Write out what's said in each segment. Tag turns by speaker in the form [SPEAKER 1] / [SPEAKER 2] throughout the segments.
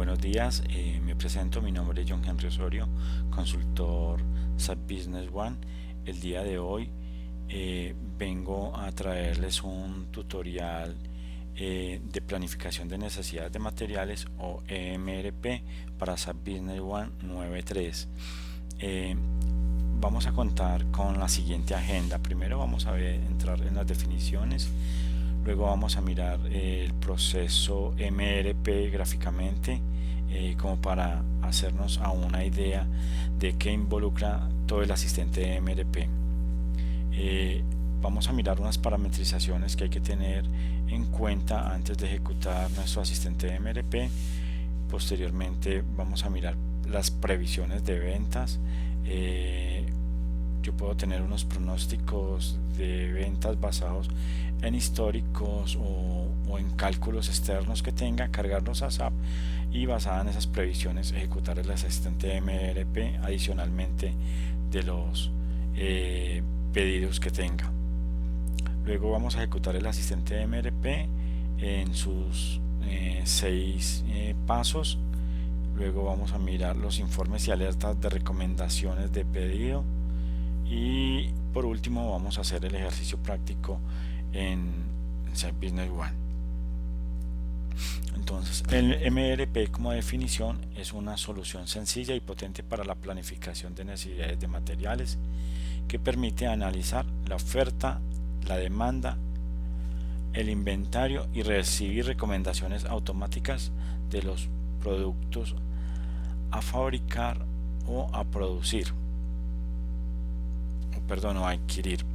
[SPEAKER 1] Buenos días, me presento, mi nombre es John Henry Osorio, consultor SAP Business One. El día de hoy vengo a traerles un tutorial de planificación de necesidades de materiales o EMRP para SAP Business One 9.3. Vamos a contar con la siguiente agenda. Primero vamos a entrar en las definiciones. Luego vamos a mirar el proceso MRP gráficamente, como para hacernos a una idea de qué involucra todo el asistente MRP. Vamos a mirar unas parametrizaciones que hay que tener en cuenta antes de ejecutar nuestro asistente MRP. Posteriormente vamos a mirar las previsiones de ventas. Yo puedo tener unos pronósticos de ventas basados en históricos o en cálculos externos que tenga, cargarlos a SAP y basada en esas previsiones ejecutar el asistente MRP adicionalmente de los pedidos que tenga. Luego vamos a ejecutar el asistente MRP en sus 6 pasos. Luego vamos a mirar los informes y alertas de recomendaciones de pedido. Y por último vamos a hacer el ejercicio práctico en SAP Business One. Entonces, el MRP como definición es una solución sencilla y potente para la planificación de necesidades de materiales que permite analizar la oferta, la demanda, el inventario y recibir recomendaciones automáticas de los productos a fabricar o a producir. O adquirir.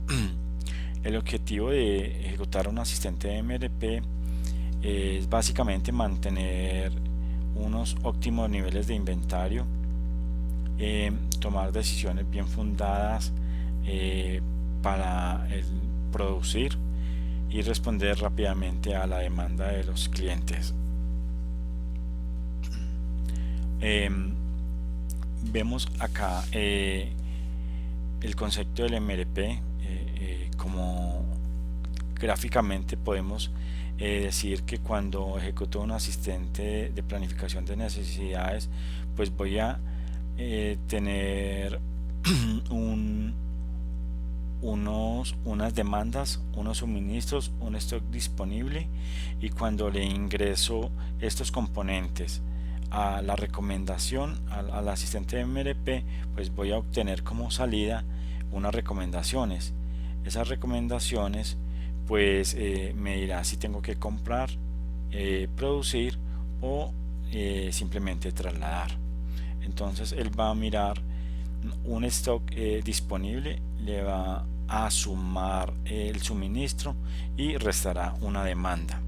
[SPEAKER 1] El objetivo de ejecutar un asistente de MRP es básicamente mantener unos óptimos niveles de inventario, tomar decisiones bien fundadas para el producir y responder rápidamente a la demanda de los clientes. Vemos acá el concepto del MRP, como gráficamente podemos decir que cuando ejecuto un asistente de planificación de necesidades, pues voy a tener unas demandas, unos suministros, un stock disponible, y cuando le ingreso estos componentes a la recomendación al asistente de MRP, pues voy a obtener como salida unas recomendaciones. Esas recomendaciones pues me dirá si tengo que comprar, producir o simplemente trasladar. Entonces él va a mirar un stock disponible, le va a sumar el suministro y restará una demanda.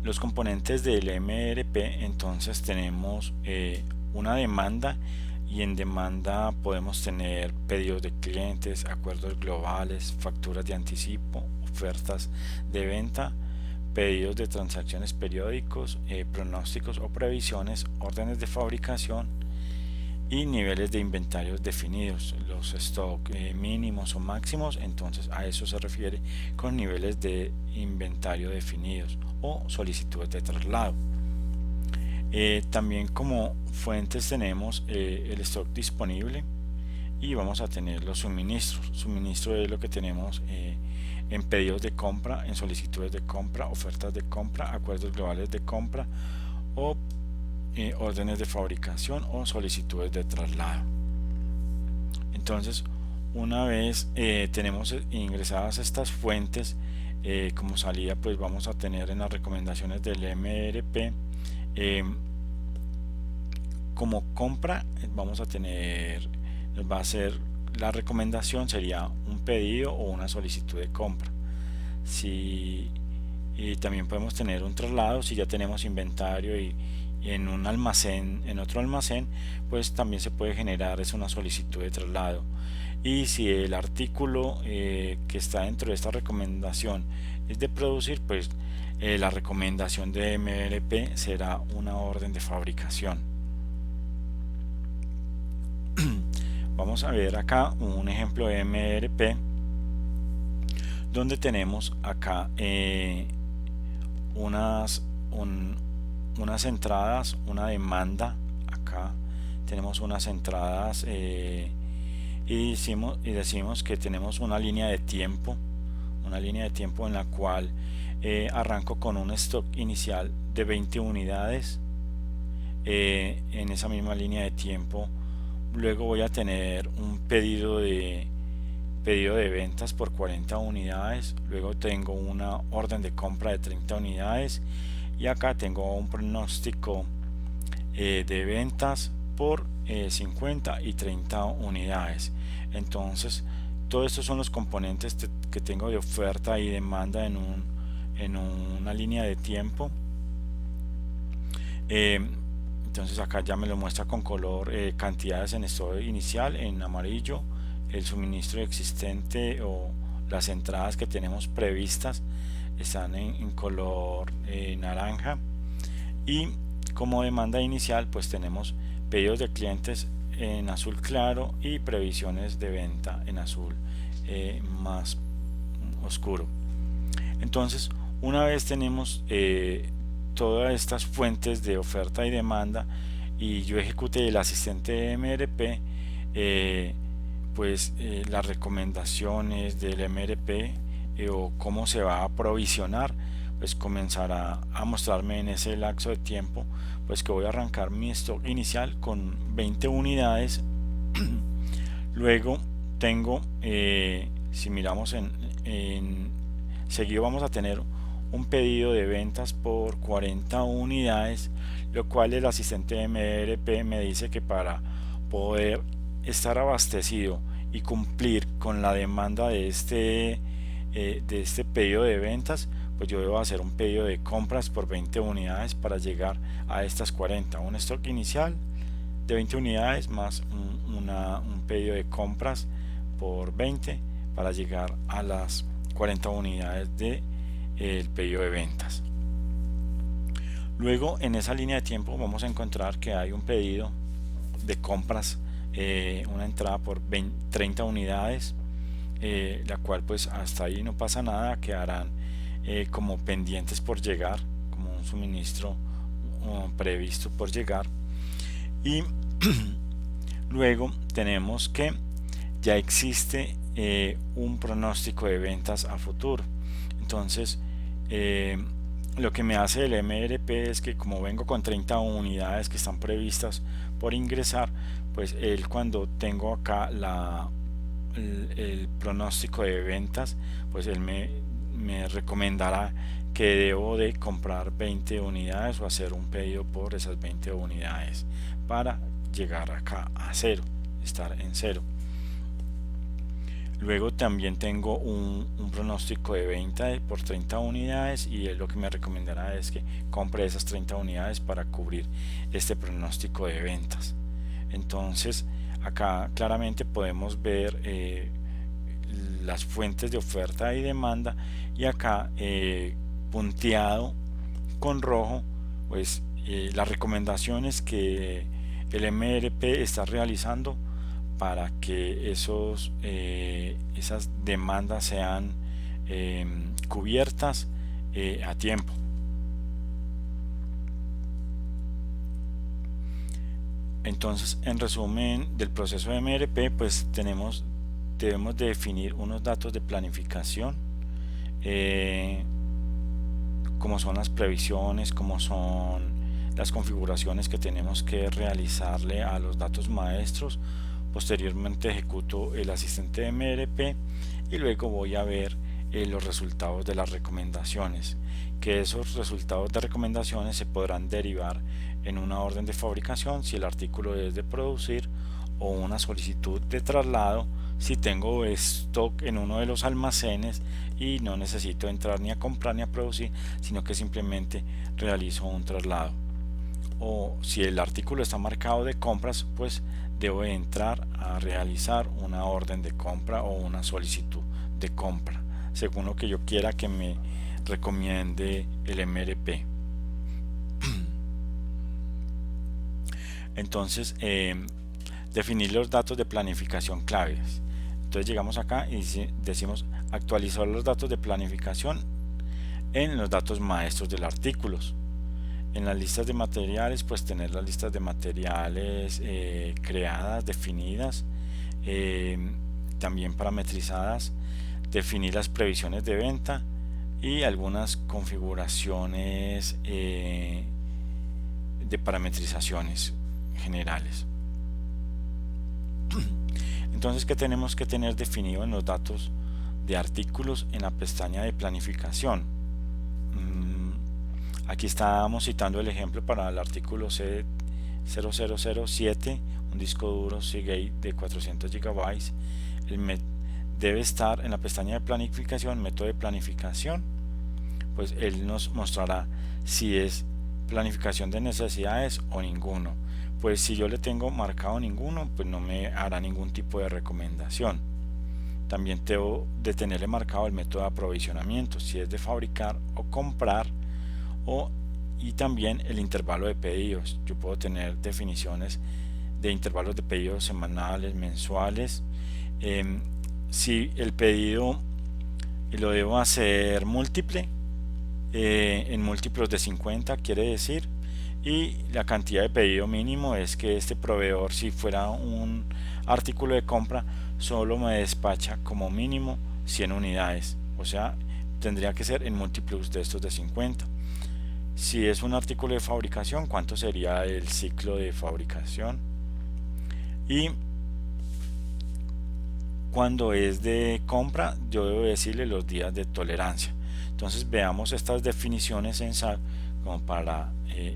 [SPEAKER 1] Los componentes del MRP, entonces tenemos una demanda, y en demanda podemos tener pedidos de clientes, acuerdos globales, facturas de anticipo, ofertas de venta, pedidos de transacciones periódicos, pronósticos o previsiones, órdenes de fabricación y niveles de inventarios definidos, los stock mínimos o máximos. Entonces a eso se refiere con niveles de inventario definidos o solicitudes de traslado. También como fuentes tenemos el stock disponible, y vamos a tener los suministros. Suministro es lo que tenemos en pedidos de compra, en solicitudes de compra, ofertas de compra, acuerdos globales de compra o órdenes de fabricación o solicitudes de traslado. Entonces, una vez tenemos ingresadas estas fuentes como salida, pues vamos a tener en las recomendaciones del MRP, como compra vamos a tener, va a ser, la recomendación sería un pedido o una solicitud de compra. Y también podemos tener un traslado si ya tenemos inventario y en un almacén, en otro almacén, pues también se puede generar una solicitud de traslado. Y si el artículo que está dentro de esta recomendación es de producir, pues la recomendación de MRP será una orden de fabricación. Vamos a ver acá un ejemplo de MRP donde tenemos acá unas entradas, una demanda. Acá tenemos unas entradas y decimos que tenemos una línea de tiempo, en la cual arranco con un stock inicial de 20 unidades. En esa misma línea de tiempo luego voy a tener un pedido de ventas por 40 unidades, luego tengo una orden de compra de 30 unidades y acá tengo un pronóstico de ventas por 50 y 30 unidades. Entonces todos estos son los componentes que tengo de oferta y demanda en una línea de tiempo. Entonces acá ya me lo muestra con color, cantidades en estado inicial en amarillo, el suministro existente o las entradas que tenemos previstas están en color naranja, y como demanda inicial pues tenemos pedidos de clientes en azul claro y previsiones de venta en azul más oscuro. Entonces una vez tenemos todas estas fuentes de oferta y demanda y yo ejecute el asistente de MRP, las recomendaciones del MRP o cómo se va a provisionar, pues comenzará a mostrarme en ese lapso de tiempo pues que voy a arrancar mi stock inicial con 20 unidades. Luego tengo, si miramos en seguido, vamos a tener un pedido de ventas por 40 unidades, lo cual el asistente de MRP me dice que para poder estar abastecido y cumplir con la demanda de este pedido de ventas, pues yo debo hacer un pedido de compras por 20 unidades para llegar a estas 40, un stock inicial de 20 unidades más un pedido de compras por 20 para llegar a las 40 unidades de el pedido de ventas. Luego en esa línea de tiempo vamos a encontrar que hay un pedido de compras, una entrada por 30 unidades, la cual pues hasta ahí no pasa nada, quedarán como pendientes por llegar, como un suministro previsto por llegar. Y luego tenemos que ya existe un pronóstico de ventas a futuro. Entonces lo que me hace el MRP es que como vengo con 30 unidades que están previstas por ingresar, pues él, cuando tengo acá el pronóstico de ventas, pues él me recomendará que debo de comprar 20 unidades o hacer un pedido por esas 20 unidades para llegar acá a cero, estar en cero. Luego también tengo un pronóstico de venta por 30 unidades y él lo que me recomendará es que compre esas 30 unidades para cubrir este pronóstico de ventas. Entonces acá claramente podemos ver las fuentes de oferta y demanda, y acá punteado con rojo pues las recomendaciones que el MRP está realizando para que esas demandas sean cubiertas a tiempo. Entonces, en resumen del proceso de MRP, pues debemos de definir unos datos de planificación, como son las previsiones, como son las configuraciones que tenemos que realizarle a los datos maestros. Posteriormente ejecuto el asistente de MRP y luego voy a ver los resultados de las recomendaciones, que esos resultados de recomendaciones se podrán derivar en una orden de fabricación si el artículo es de producir, o una solicitud de traslado si tengo stock en uno de los almacenes y no necesito entrar ni a comprar ni a producir, sino que simplemente realizo un traslado. O si el artículo está marcado de compras, pues debo entrar a realizar una orden de compra o una solicitud de compra, según lo que yo quiera que me recomiende el MRP. Entonces definir los datos de planificación claves. Entonces llegamos acá y decimos actualizar los datos de planificación en los datos maestros del artículo. En las listas de materiales, pues tener las listas de materiales creadas, definidas, también parametrizadas, definir las previsiones de venta y algunas configuraciones de parametrizaciones generales. Entonces, ¿qué tenemos que tener definido en los datos de artículos en la pestaña de planificación? Aquí estábamos citando el ejemplo para el artículo C0007, un disco duro Seagate de 400 GB. Debe estar en la pestaña de planificación, método de planificación, pues él nos mostrará si es planificación de necesidades o ninguno. Pues si yo le tengo marcado ninguno, pues no me hará ningún tipo de recomendación. También debo de tenerle marcado el método de aprovisionamiento, si es de fabricar o comprar, y también el intervalo de pedidos. Yo puedo tener definiciones de intervalos de pedidos semanales, mensuales. Si el pedido lo debo hacer múltiple, en múltiplos de 50 quiere decir, y la cantidad de pedido mínimo es que este proveedor, si fuera un artículo de compra, solo me despacha como mínimo 100 unidades, o sea, tendría que ser en múltiplos de estos de 50. Si es un artículo de fabricación, ¿cuánto sería el ciclo de fabricación? Y cuando es de compra, yo debo decirle los días de tolerancia. Entonces veamos estas definiciones en SAP como para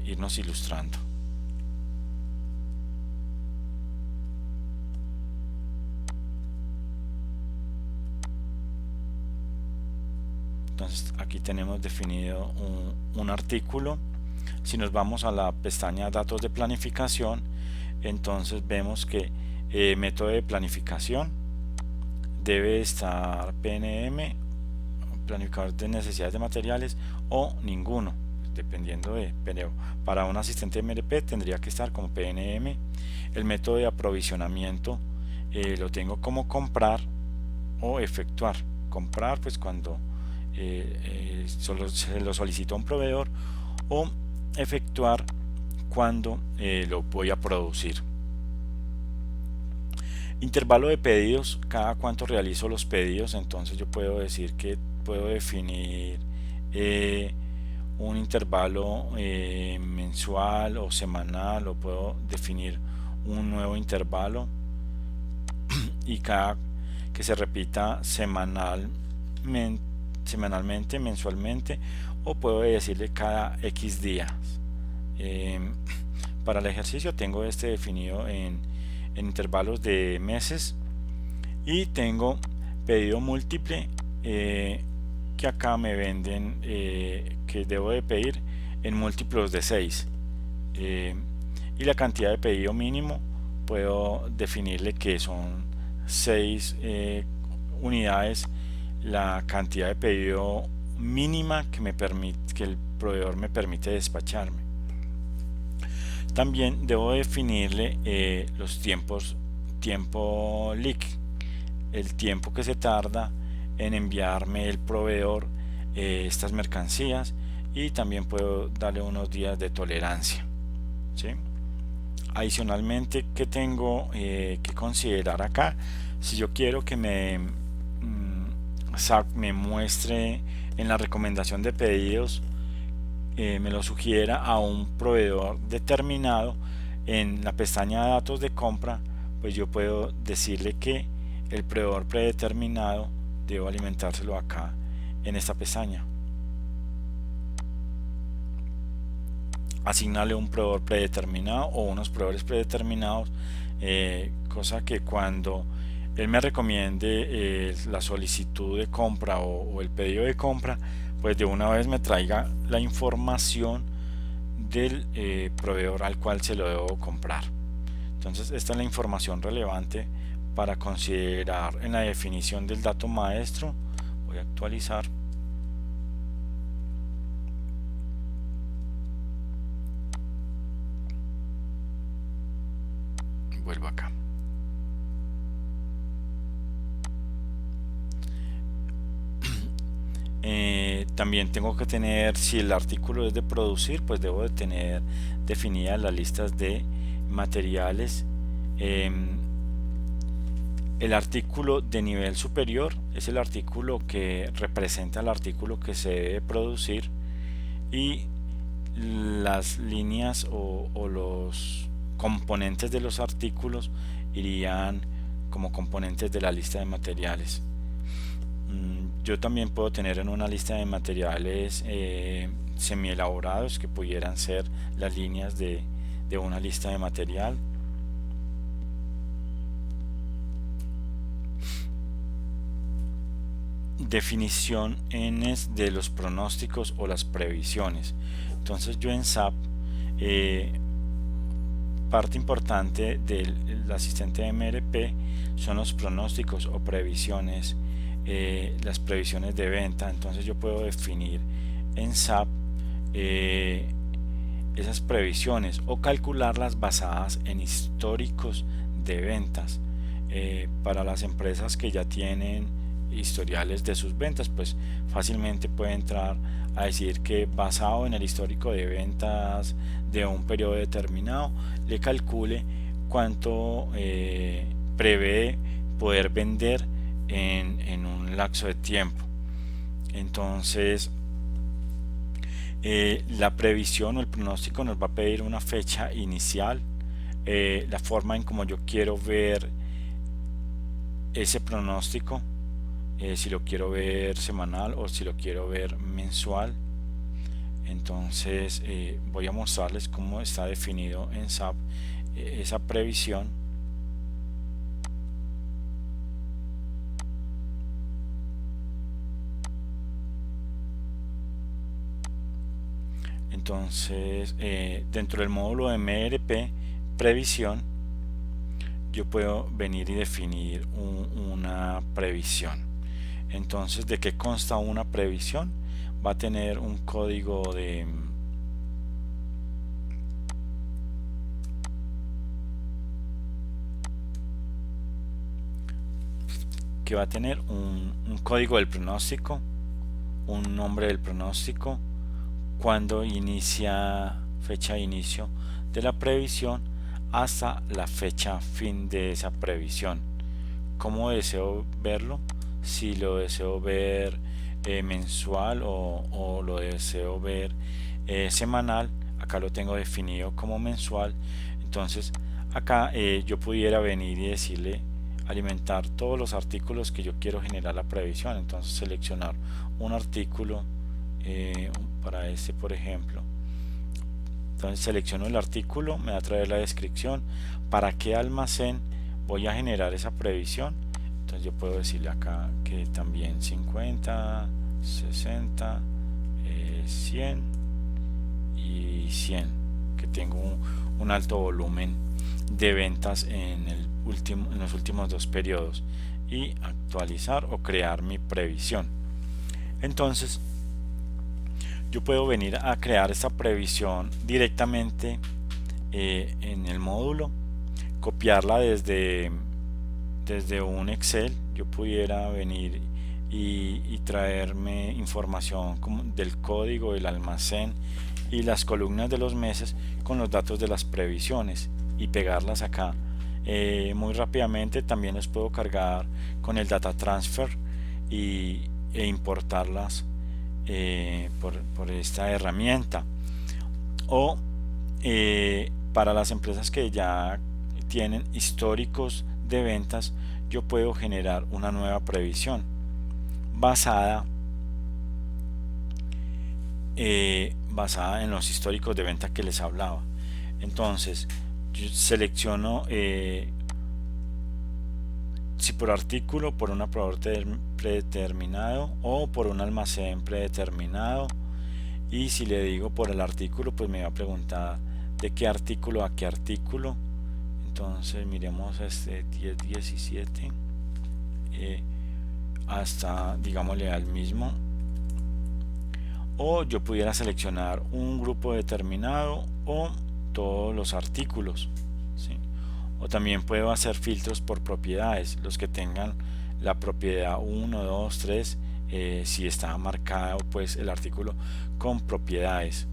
[SPEAKER 1] irnos ilustrando. Entonces aquí tenemos definido un artículo. Si nos vamos a la pestaña datos de planificación, entonces vemos que método de planificación debe estar PNM, planificador de necesidades de materiales, o ninguno, dependiendo de, pero para un asistente MRP tendría que estar como PNM. El método de aprovisionamiento lo tengo como comprar o efectuar. Comprar, pues cuando solo se lo solicita a un proveedor, o efectuar cuando lo voy a producir. Intervalo de pedidos, cada cuánto realizo los pedidos. Entonces yo puedo decir que puedo definir un intervalo mensual o semanal, o puedo definir un nuevo intervalo y cada que se repita semanalmente, mensualmente, o puedo decirle cada X días. Para el ejercicio tengo este definido en intervalos de meses, y tengo pedido múltiple que acá me venden que debo de pedir en múltiplos de 6, y la cantidad de pedido mínimo puedo definirle que son 6 unidades, la cantidad de pedido mínima que el proveedor me permite despacharme. También debo definirle los tiempo leak, el tiempo que se tarda en enviarme el proveedor estas mercancías, y también puedo darle unos días de tolerancia, ¿sí? Adicionalmente, ¿qué tengo que considerar acá? Si yo quiero que me muestre en la recomendación de pedidos, me lo sugiera a un proveedor determinado en la pestaña de datos de compra, pues yo puedo decirle que el proveedor predeterminado debo alimentárselo acá en esta pestaña. Asignarle un proveedor predeterminado o unos proveedores predeterminados, cosa que cuando él me recomiende la solicitud de compra o el pedido de compra, pues de una vez me traiga la información del proveedor al cual se lo debo comprar. Entonces esta es la información relevante para considerar en la definición del dato maestro. Voy a actualizar. Vuelvo acá. También tengo que tener, si el artículo es de producir, pues debo de tener definidas las listas de materiales. El artículo de nivel superior es el artículo que representa el artículo que se debe producir, y las líneas o los componentes de los artículos irían como componentes de la lista de materiales. Yo también puedo tener en una lista de materiales semi elaborados que pudieran ser las líneas de una lista de material. Definiciones de los pronósticos o las previsiones. Entonces yo en SAP, parte importante del asistente de MRP son los pronósticos o previsiones, las previsiones de venta. Entonces yo puedo definir en SAP esas previsiones o calcularlas basadas en históricos de ventas. Para las empresas que ya tienen historiales de sus ventas, pues fácilmente puede entrar a decir que basado en el histórico de ventas de un periodo determinado le calcule cuánto prevé poder vender en un lapso de tiempo. Entonces la previsión o el pronóstico nos va a pedir una fecha inicial, la forma en como yo quiero ver ese pronóstico, si lo quiero ver semanal o si lo quiero ver mensual. Entonces voy a mostrarles cómo está definido en SAP esa previsión. Entonces dentro del módulo de MRP previsión, yo puedo venir y definir una previsión. Entonces, ¿de qué consta una previsión? Va a tener un código que va a tener un código del pronóstico, un nombre del pronóstico, cuando inicia, fecha de inicio de la previsión hasta la fecha fin de esa previsión. ¿Cómo deseo verlo? Si lo deseo ver mensual o lo deseo ver semanal, acá lo tengo definido como mensual. Entonces acá yo pudiera venir y decirle alimentar todos los artículos que yo quiero generar la previsión. Entonces seleccionar un artículo para este, por ejemplo. Entonces selecciono el artículo, me va a traer la descripción, para qué almacén voy a generar esa previsión. Entonces yo puedo decirle acá que también 50, 60, 100 y 100, que tengo un alto volumen de ventas en los últimos dos periodos, y actualizar o crear mi previsión. Entonces yo puedo venir a crear esta previsión directamente en el módulo, copiarla desde un Excel. Yo pudiera venir y traerme información del código del almacén y las columnas de los meses con los datos de las previsiones y pegarlas acá muy rápidamente. También los puedo cargar con el data transfer e importarlas por esta herramienta. O para las empresas que ya tienen históricos de ventas, yo puedo generar una nueva previsión basada en los históricos de venta que les hablaba. Entonces yo selecciono si por artículo, por un operador predeterminado o por un almacén predeterminado, y si le digo por el artículo, pues me va a preguntar de qué artículo a qué artículo. Entonces miremos este 1017 hasta, digámosle, al mismo. O yo pudiera seleccionar un grupo determinado o todos los artículos, ¿sí? O también puedo hacer filtros por propiedades, los que tengan la propiedad 1, 2, 3 si está marcado pues el artículo con propiedades.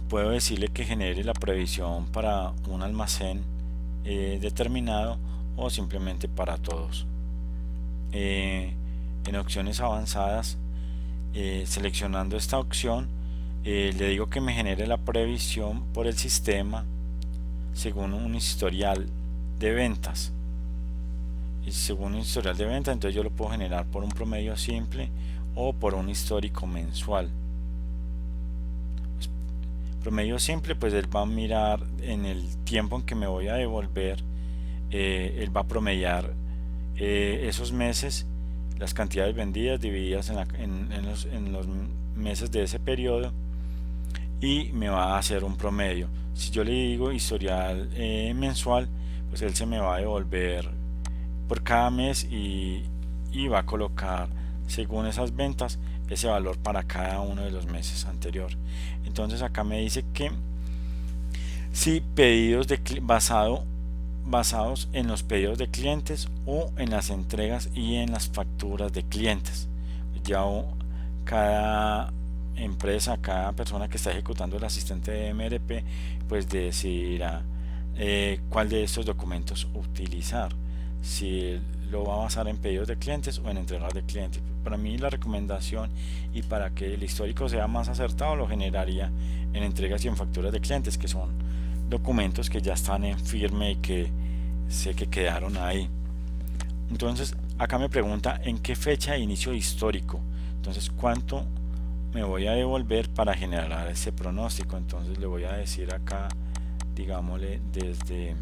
[SPEAKER 1] Puedo decirle que genere la previsión para un almacén determinado o simplemente para todos. En opciones avanzadas, seleccionando esta opción, le digo que me genere la previsión por el sistema según un historial de ventas. Y según un historial de ventas, entonces yo lo puedo generar por un promedio simple o por un histórico mensual. Promedio simple, pues él va a mirar en el tiempo en que me voy a devolver, él va a promediar esos meses, las cantidades vendidas divididas en los meses de ese periodo, y me va a hacer un promedio. Si yo le digo historial mensual, pues él se me va a devolver por cada mes y va a colocar según esas ventas ese valor para cada uno de los meses anterior. Entonces acá me dice que si pedidos basados en los pedidos de clientes o en las entregas y en las facturas de clientes. Ya cada empresa, cada persona que está ejecutando el asistente de MRP, pues decidirá cuál de estos documentos utilizar, si lo va a basar en pedidos de clientes o en entregas de clientes. Para mí la recomendación, y para que el histórico sea más acertado, lo generaría en entregas y en facturas de clientes, que son documentos que ya están en firme y que sé que quedaron ahí. Entonces acá me pregunta en qué fecha inicio histórico, entonces cuánto me voy a devolver para generar ese pronóstico. Entonces le voy a decir acá, digámosle desde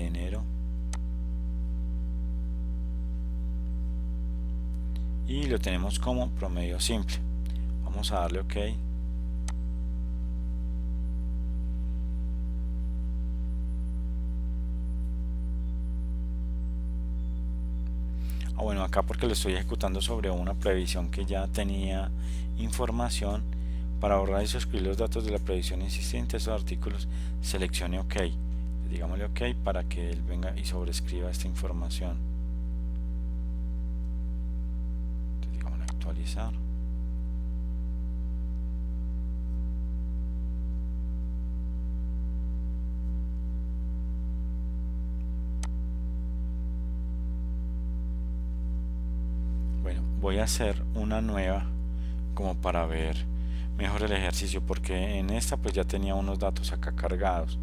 [SPEAKER 1] enero, y lo tenemos como promedio simple. Vamos a darle OK. Bueno, acá porque lo estoy ejecutando sobre una previsión que ya tenía información, para borrar y suscribir los datos de la previsión existente, esos artículos, seleccione OK. Digámosle OK para que él venga y sobrescriba esta información. Entonces, digámosle actualizar. Bueno, voy a hacer una nueva como para ver mejor el ejercicio, porque en esta pues ya tenía unos datos acá cargados.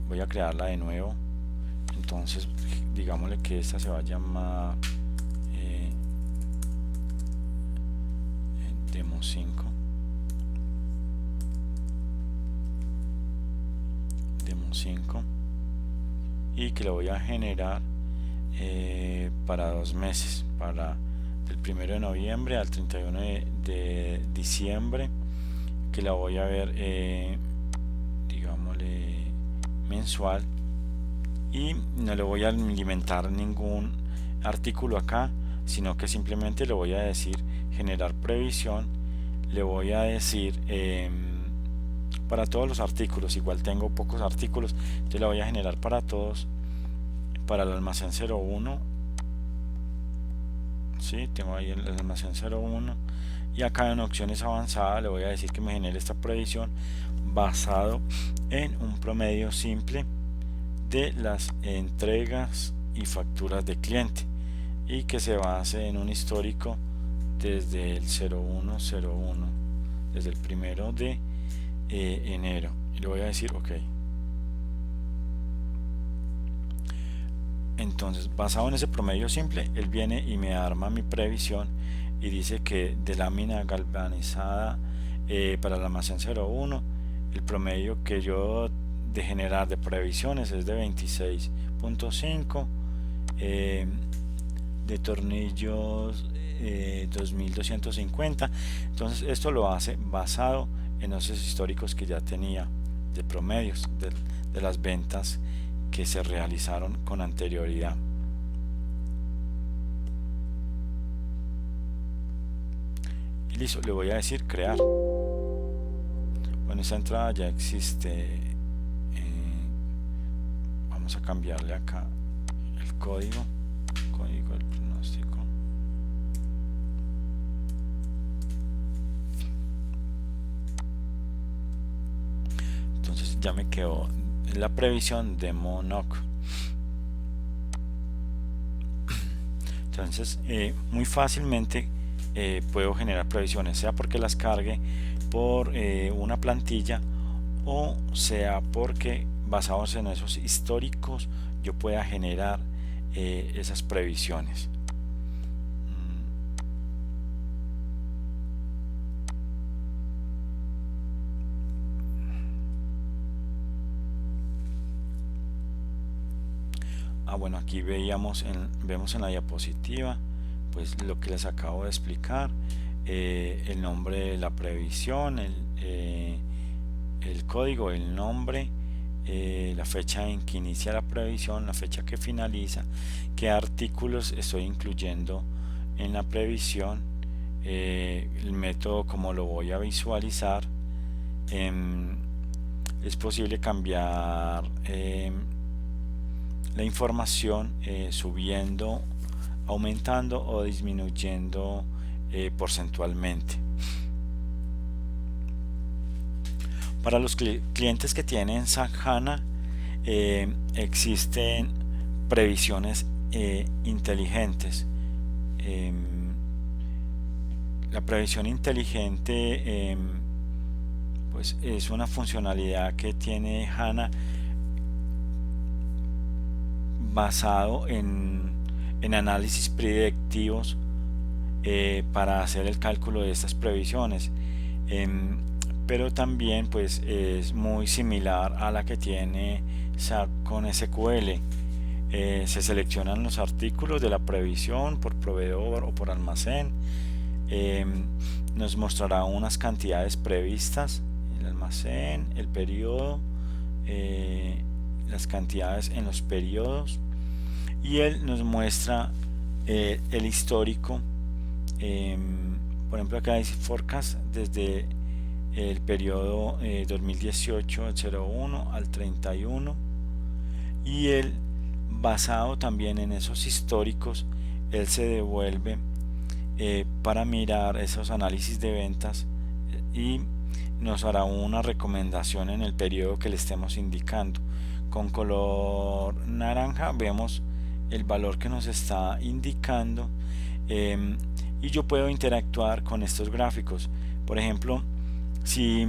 [SPEAKER 1] Voy a crearla de nuevo. Entonces digámosle que esta se va a llamar demo 5, y que lo voy a generar para 2 meses, para del 1 de noviembre al 31 de diciembre, que la voy a ver digámosle mensual, y no le voy a alimentar ningún artículo acá, sino que simplemente le voy a decir generar previsión. Le voy a decir para todos los artículos, igual tengo pocos artículos, entonces la voy a generar para todos. Para el almacén 01, ¿sí? Tengo ahí el almacén 01, y acá en opciones avanzadas le voy a decir que me genere esta previsión basado en un promedio simple de las entregas y facturas de cliente, y que se base en un histórico desde el 0101, desde el 1 de enero, y le voy a decir OK. Entonces, basado en ese promedio simple, él viene y me arma mi previsión y dice que de lámina galvanizada para el almacén 01, el promedio que yo de generar de previsiones es de 26.5, de tornillos 2250. Entonces esto lo hace basado en esos históricos que ya tenía de promedios de las ventas que se realizaron con anterioridad. Y listo, le voy a decir crear. Bueno, esta entrada ya existe. vamos a cambiarle acá el código del pronóstico. Entonces ya me quedó la previsión de Monoc. Entonces muy fácilmente puedo generar previsiones, sea porque las cargue por una plantilla, o sea porque basados en esos históricos yo pueda generar esas previsiones. Bueno, aquí vemos en la diapositiva pues lo que les acabo de explicar, el nombre de la previsión, el código, el nombre, la fecha en que inicia la previsión, la fecha que finaliza, qué artículos estoy incluyendo en la previsión, el método como lo voy a visualizar. Es posible cambiar la información subiendo, aumentando o disminuyendo porcentualmente. Para los clientes que tienen SAP HANA existen previsiones inteligentes. La previsión inteligente pues es una funcionalidad que tiene HANA basado en análisis predictivos para hacer el cálculo de estas previsiones, pero también pues es muy similar a la que tiene SAP con SQL. Se seleccionan los artículos de la previsión por proveedor o por almacén. Nos mostrará unas cantidades previstas, el almacén, el periodo, las cantidades en los periodos, y él nos muestra el histórico. Por ejemplo, acá dice forecast desde el periodo 2018 del 01 al 31, y él, basado también en esos históricos, él se devuelve para mirar esos análisis de ventas y nos hará una recomendación en el periodo que le estemos indicando. Con color naranja vemos el valor que nos está indicando, y yo puedo interactuar con estos gráficos. Por ejemplo, si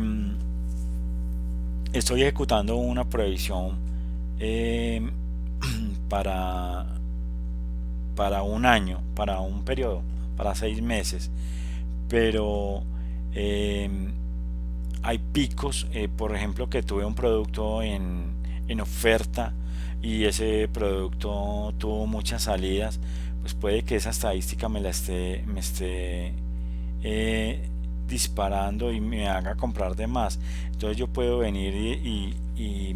[SPEAKER 1] estoy ejecutando una previsión para un año, para un periodo, para 6 meses, pero hay picos, por ejemplo, que tuve un producto en oferta y ese producto tuvo muchas salidas, pues puede que esa estadística me esté disparando y me haga comprar de más. Entonces yo puedo venir y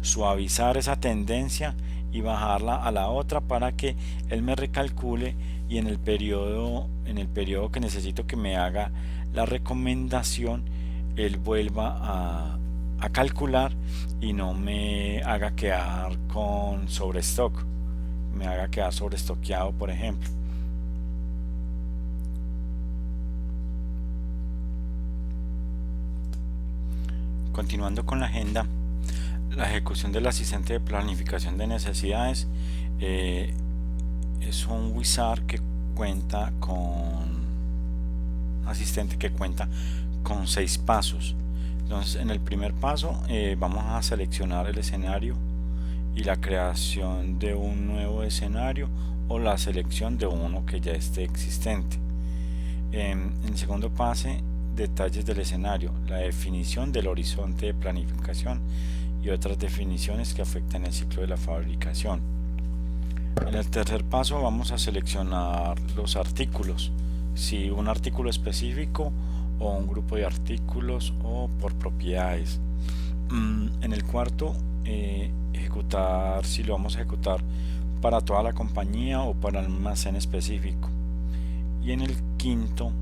[SPEAKER 1] suavizar esa tendencia y bajarla a la otra para que él me recalcule, y en el periodo que necesito que me haga la recomendación, él vuelva a calcular y no me haga quedar con sobrestock, me haga quedar sobreestoqueado, por ejemplo. Continuando con la agenda, la ejecución del asistente de planificación de necesidades es un wizard que cuenta con asistente que cuenta con 6 pasos. Entonces, en el primer paso vamos a seleccionar el escenario y la creación de un nuevo escenario o la selección de uno que ya esté existente. En el segundo paso, detalles del escenario, la definición del horizonte de planificación y otras definiciones que afectan el ciclo de la fabricación. En el tercer paso vamos a seleccionar los artículos, si un artículo específico o un grupo de artículos o por propiedades. En el cuarto, ejecutar si lo vamos a ejecutar para toda la compañía o para el almacén específico. Y en el quinto,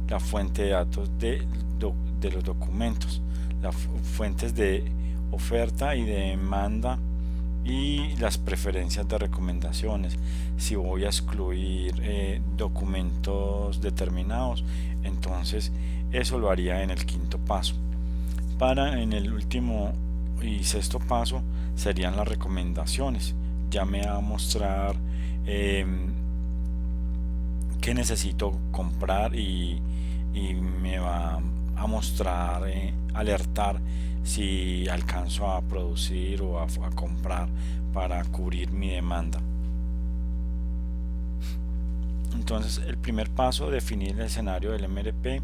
[SPEAKER 1] la fuente de datos de los documentos, las fuentes de oferta y de demanda y las preferencias de recomendaciones. Si voy a excluir documentos determinados, entonces eso lo haría en el quinto paso. En el último y sexto paso serían las recomendaciones. Ya me va a mostrar qué necesito comprar y me va a mostrar, alertar si alcanzo a producir o a comprar para cubrir mi demanda. Entonces el primer paso, definir el escenario del MRP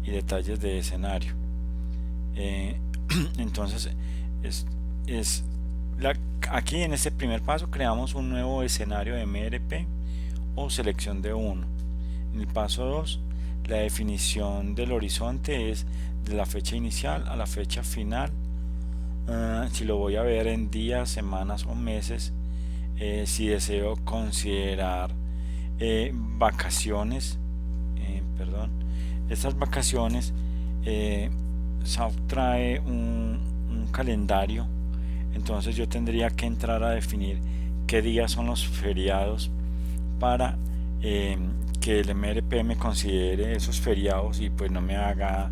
[SPEAKER 1] y detalles de escenario. Entonces aquí en este primer paso creamos un nuevo escenario de MRP o selección de uno. En el paso 2, la definición del horizonte es de la fecha inicial a la fecha final. Si lo voy a ver en días, semanas o meses. Si deseo considerar vacaciones, estas vacaciones, SAP trae un calendario, entonces yo tendría que entrar a definir qué días son los feriados para que el MRP me considere esos feriados y pues no me haga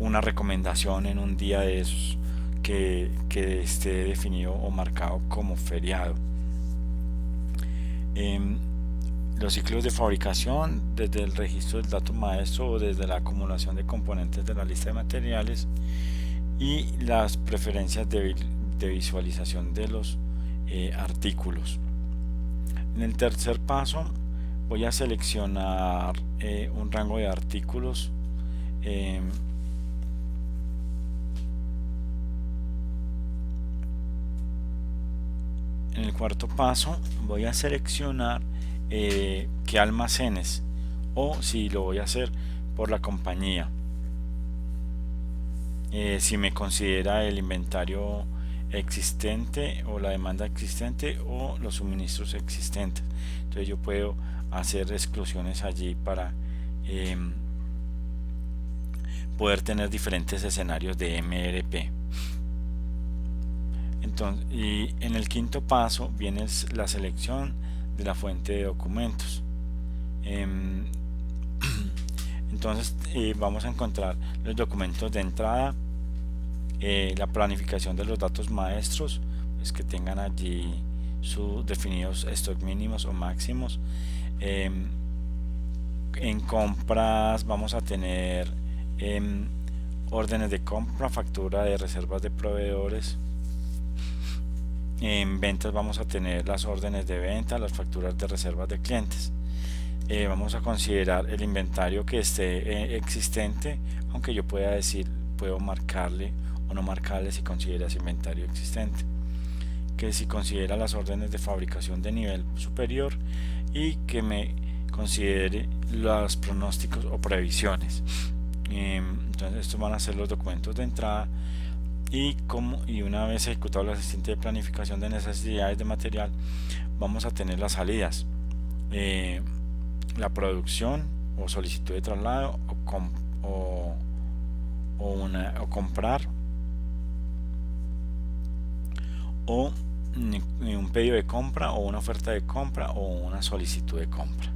[SPEAKER 1] una recomendación en un día de esos que esté definido o marcado como feriado. Los ciclos de fabricación, desde el registro del dato maestro o desde la acumulación de componentes de la lista de materiales, y las preferencias de visualización de los artículos. En el tercer paso voy a seleccionar un rango de artículos. En el cuarto paso voy a seleccionar qué almacenes, o si lo voy a hacer por la compañía, si me considera el inventario existente o la demanda existente o los suministros existentes. Entonces yo puedo hacer exclusiones allí para poder tener diferentes escenarios de MRP. Entonces, y en el quinto paso viene la selección de la fuente de documentos. Entonces vamos a encontrar los documentos de entrada, la planificación de los datos maestros, pues que tengan allí sus definidos stock mínimos o máximos. En compras vamos a tener órdenes de compra, factura de reservas de proveedores. En ventas vamos a tener las órdenes de venta, las facturas de reservas de clientes. Vamos a considerar el inventario que esté existente, aunque yo pueda decir, puedo marcarle o no marcarle si considera ese inventario existente. Que si considera las órdenes de fabricación de nivel superior y que me considere los pronósticos o previsiones. Entonces estos van a ser los documentos de entrada. Y una vez ejecutado el asistente de planificación de necesidades de material, vamos a tener las salidas, la producción o solicitud de traslado o comprar, o un pedido de compra o una oferta de compra o una solicitud de compra.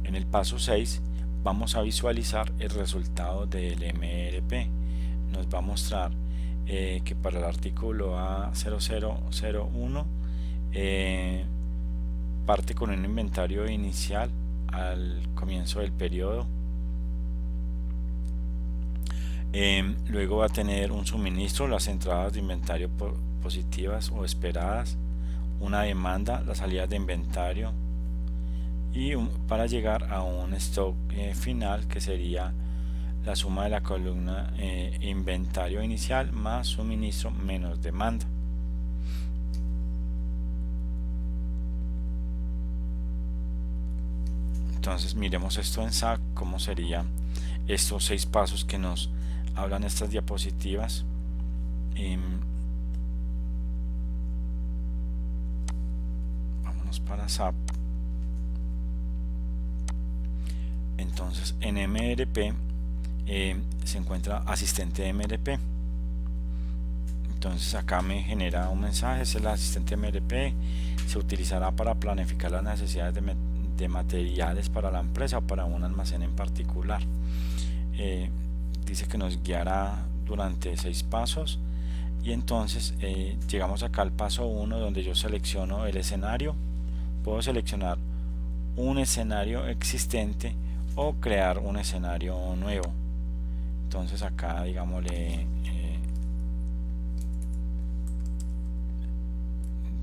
[SPEAKER 1] En el paso 6 vamos a visualizar el resultado del MRP. Nos va a mostrar que para el artículo A0001 parte con un inventario inicial al comienzo del periodo. Luego va a tener un suministro, las entradas de inventario positivas o esperadas, una demanda, las salidas de inventario, y para llegar a un stock final, que sería la suma de la columna inventario inicial más suministro menos demanda. Entonces miremos esto en SAP, cómo serían estos 6 pasos que nos hablan estas diapositivas. Vámonos para SAP. Entonces en MRP se encuentra asistente de MRP. Entonces acá me genera un mensaje, es el asistente MRP, se utilizará para planificar las necesidades de materiales para la empresa o para un almacén en particular. Dice que nos guiará durante 6 pasos y entonces llegamos acá al paso 1, donde yo selecciono el escenario. Puedo seleccionar un escenario existente o crear un escenario nuevo. Entonces acá digámosle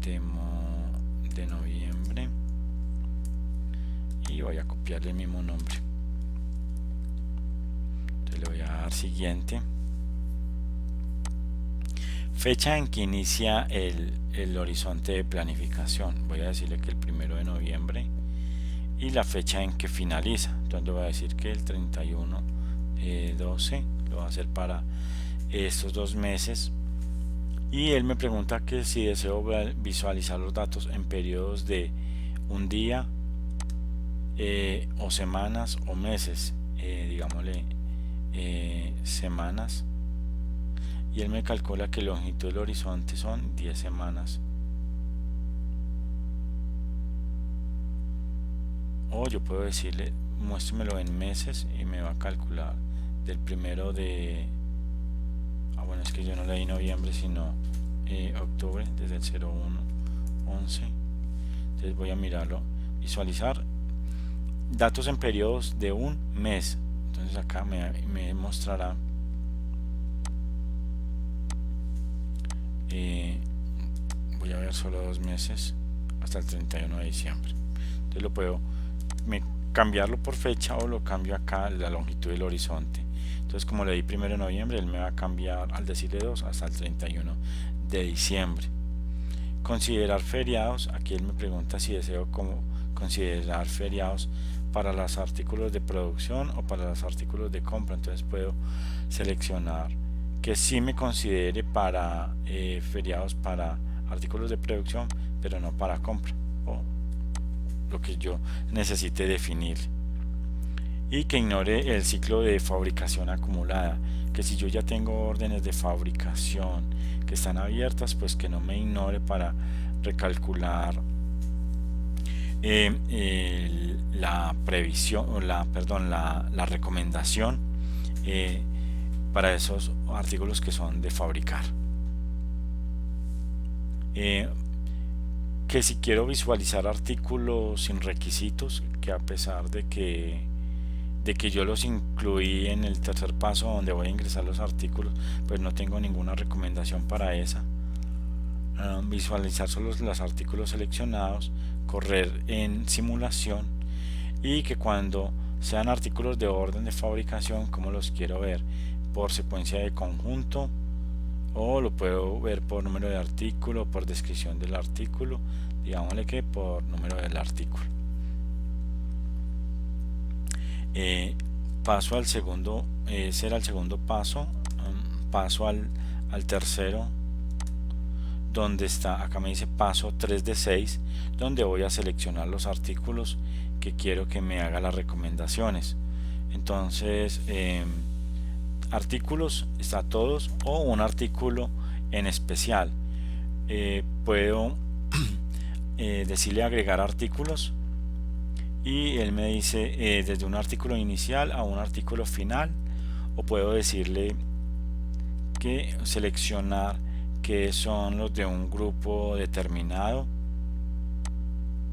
[SPEAKER 1] demo de noviembre y voy a copiarle el mismo nombre. Entonces le voy a dar siguiente. Fecha en que inicia el horizonte de planificación, voy a decirle que el 1 de noviembre, y la fecha en que finaliza. Entonces le voy a decir que el 31/12 lo va a hacer para estos 2 meses. Y él me pregunta que si deseo visualizar los datos en periodos de un día o semanas o meses, digámosle semanas, y él me calcula que la longitud del horizonte son 10 semanas. O yo puedo decirle muéstremelo en meses y me va a calcular del 1 de bueno, es que yo no leí noviembre sino octubre, desde el 01/11. Entonces voy a mirarlo, visualizar datos en periodos de un mes. Entonces acá me mostrará voy a ver solo 2 meses hasta el 31 de diciembre. Entonces lo puedo cambiarlo por fecha o lo cambio acá la longitud del horizonte. Entonces como le di 1 de noviembre, él me va a cambiar al decirle 2 hasta el 31 de diciembre. Considerar feriados, aquí él me pregunta si deseo considerar feriados para los artículos de producción o para los artículos de compra. Entonces puedo seleccionar que sí me considere para feriados para artículos de producción, pero no para compra, o lo que yo necesite definir. Y que ignore el ciclo de fabricación acumulada, que si yo ya tengo órdenes de fabricación que están abiertas, pues que no me ignore para recalcular la previsión o la recomendación para esos artículos que son de fabricar. Que si quiero visualizar artículos sin requisitos, que a pesar de que yo los incluí en el tercer paso donde voy a ingresar los artículos, pues no tengo ninguna recomendación para esa. Visualizar solo los artículos seleccionados, correr en simulación, y que cuando sean artículos de orden de fabricación, como los quiero ver, por secuencia de conjunto, o lo puedo ver por número de artículo, por descripción del artículo, digámosle que por número del artículo. Paso al segundo, será el segundo paso. Paso al tercero, donde está, acá me dice paso 3 de 6, donde voy a seleccionar los artículos que quiero que me haga las recomendaciones. Entonces artículos está todos o un artículo en especial. Puedo decirle agregar artículos, y él me dice desde un artículo inicial a un artículo final, o puedo decirle que seleccionar que son los de un grupo determinado,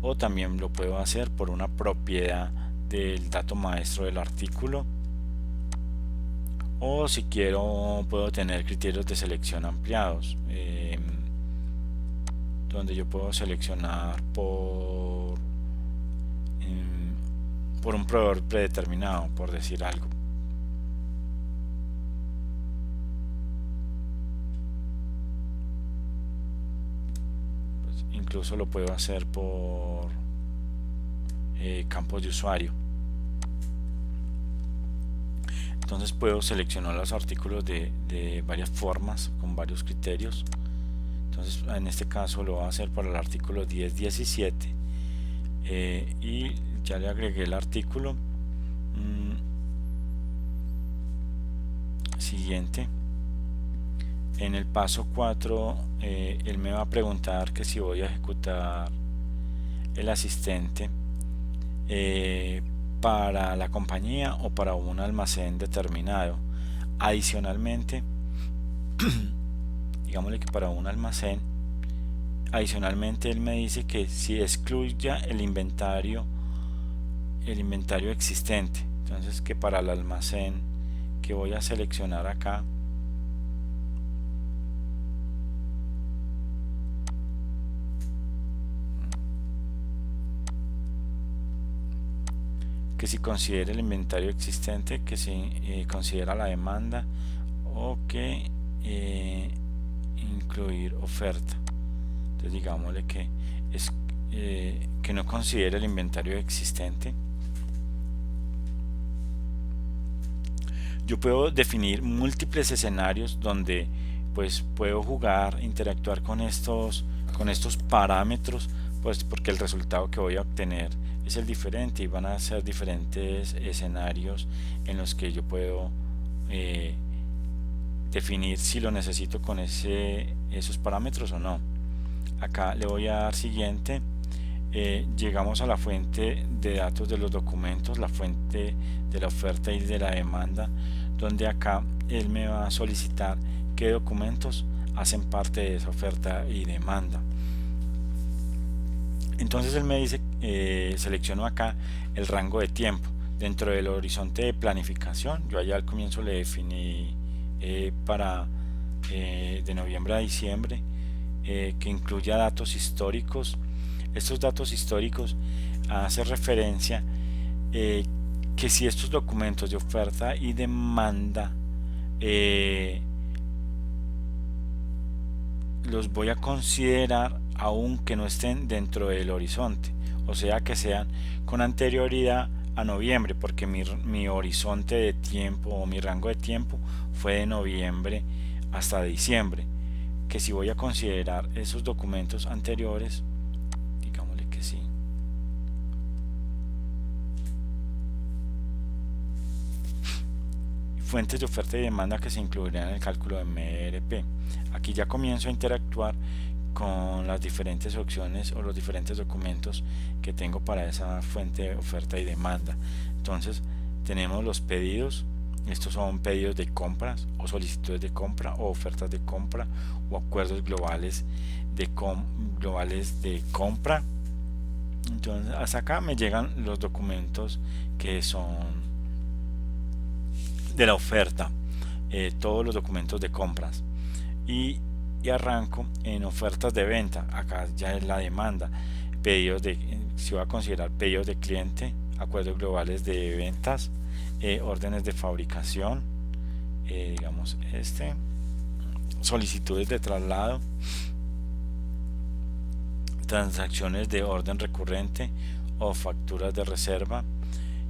[SPEAKER 1] o también lo puedo hacer por una propiedad del dato maestro del artículo, o si quiero puedo tener criterios de selección ampliados, donde yo puedo seleccionar por un proveedor predeterminado, por decir algo. Pues incluso lo puedo hacer por campos de usuario. Entonces puedo seleccionar los artículos de varias formas, con varios criterios. Entonces en este caso lo voy a hacer para el artículo 10.17 y ya le agregué el artículo. Siguiente. En el paso 4 él me va a preguntar que si voy a ejecutar el asistente para la compañía o para un almacén determinado. Adicionalmente, digámosle que para un almacén, adicionalmente él me dice que si excluya el inventario existente. Entonces que para el almacén que voy a seleccionar acá, que si considera el inventario existente, que si considera la demanda, o que incluir oferta. Entonces digámosle que es que no considere el inventario existente. Yo puedo definir múltiples escenarios donde pues puedo jugar, interactuar con estos parámetros, pues porque el resultado que voy a obtener es el diferente y van a ser diferentes escenarios en los que yo puedo definir si lo necesito con esos parámetros o no. Acá le voy a dar siguiente. Llegamos a la fuente de datos de los documentos, la fuente de la oferta y de la demanda, donde acá él me va a solicitar qué documentos hacen parte de esa oferta y demanda. Entonces él me dice, selecciono acá el rango de tiempo dentro del horizonte de planificación. Yo allá al comienzo le definí para de noviembre a diciembre, que incluya datos históricos. Estos datos históricos hacen referencia que si estos documentos de oferta y demanda los voy a considerar aunque no estén dentro del horizonte, o sea que sean con anterioridad a noviembre, porque mi horizonte de tiempo o mi rango de tiempo fue de noviembre hasta diciembre. Que si voy a considerar esos documentos anteriores, digámosle que sí. Fuentes de oferta y demanda que se incluirán en el cálculo de MRP. Aquí ya comienzo a interactuar con las diferentes opciones o los diferentes documentos que tengo para esa fuente de oferta y demanda. Entonces tenemos los pedidos. Estos son pedidos de compras o solicitudes de compra o ofertas de compra o acuerdos globales de compra. Entonces hasta acá me llegan los documentos que son de la oferta, todos los documentos de compras, y arranco en ofertas de venta. Acá ya es la demanda, pedidos de, si voy a considerar pedidos de cliente, acuerdos globales de ventas, órdenes de fabricación, digamos solicitudes de traslado, transacciones de orden recurrente o facturas de reserva.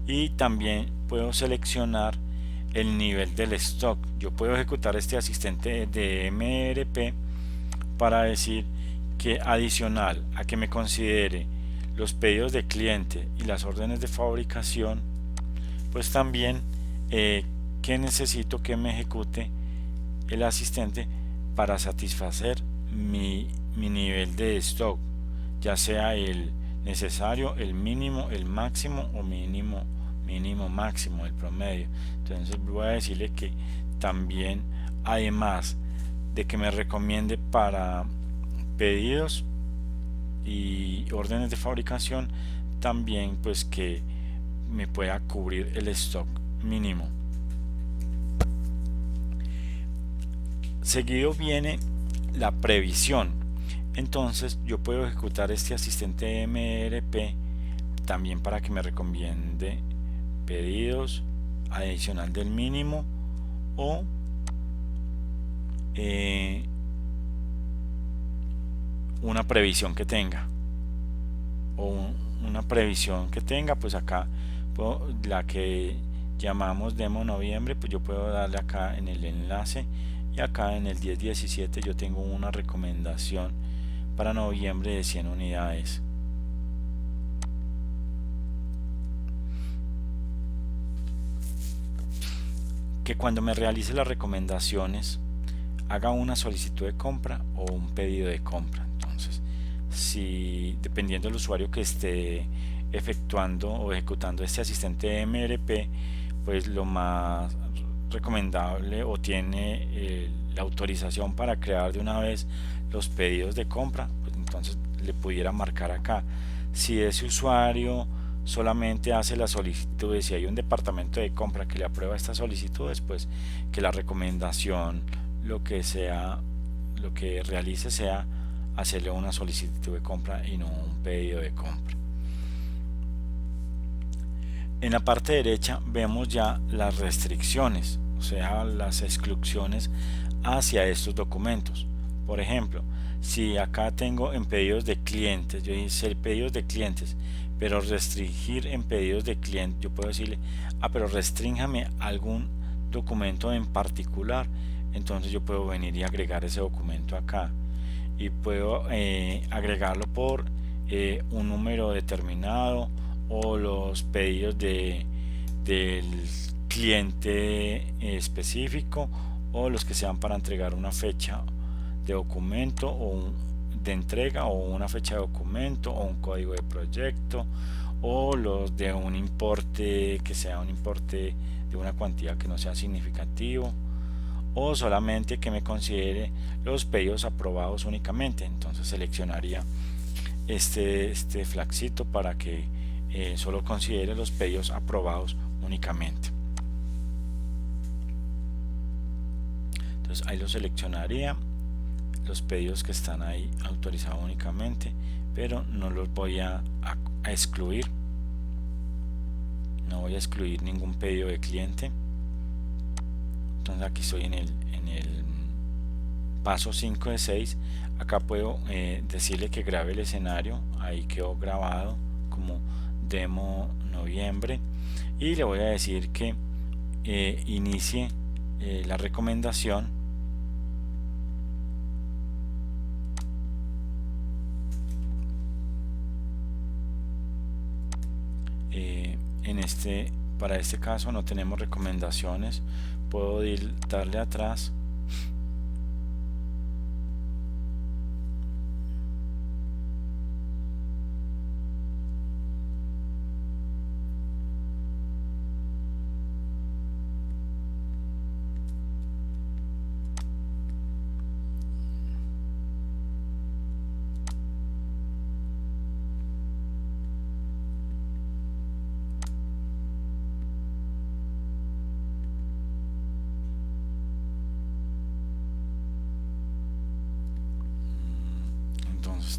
[SPEAKER 1] Y también puedo seleccionar el nivel del stock. Yo puedo ejecutar este asistente de MRP para decir que adicional a que me considere los pedidos de cliente y las órdenes de fabricación, pues también que necesito que me ejecute el asistente para satisfacer mi nivel de stock, ya sea el necesario, el mínimo, el máximo o mínimo máximo, el promedio. Entonces voy a decirle que también, además de que me recomiende para pedidos y órdenes de fabricación, también pues que me pueda cubrir el stock mínimo. Seguido viene la previsión. Entonces yo puedo ejecutar este asistente MRP también para que me recomiende pedidos adicional del mínimo o una previsión que tenga, pues acá la que llamamos demo noviembre, pues yo puedo darle acá en el enlace, y acá en el 1017 yo tengo una recomendación para noviembre de 100 unidades. Que cuando me realice las recomendaciones, haga una solicitud de compra o un pedido de compra. Entonces, si dependiendo del usuario que esté efectuando o ejecutando este asistente MRP, pues lo más recomendable o tiene la autorización para crear de una vez los pedidos de compra, pues entonces le pudiera marcar acá. Si ese usuario solamente hace las solicitudes, si hay un departamento de compra que le aprueba estas solicitudes, pues que la recomendación lo que realice sea hacerle una solicitud de compra y no un pedido de compra. En la parte derecha vemos ya las restricciones, o sea, las exclusiones hacia estos documentos. Por ejemplo, si acá tengo en pedidos de clientes, yo hice pedidos de clientes, pero restringir en pedidos de clientes, yo puedo decirle, pero restrínjame algún documento en particular. Entonces yo puedo venir y agregar ese documento acá y puedo agregarlo por un número determinado o los pedidos del cliente específico o los que sean para entregar una fecha de documento o de entrega o una fecha de documento o un código de proyecto o los de un importe que sea un importe de una cuantía que no sea significativo o solamente que me considere los pedidos aprobados únicamente. Entonces seleccionaría este flaxito para que solo considere los pedidos aprobados únicamente. Entonces ahí lo seleccionaría, los pedidos que están ahí autorizados únicamente, pero no los voy a excluir. No voy a excluir ningún pedido de cliente. Entonces aquí estoy en el paso 5 de 6. Acá puedo decirle que grabe el escenario. Ahí quedó grabado como demo noviembre y le voy a decir que inicie la recomendación para este caso no tenemos recomendaciones. Puedo darle atrás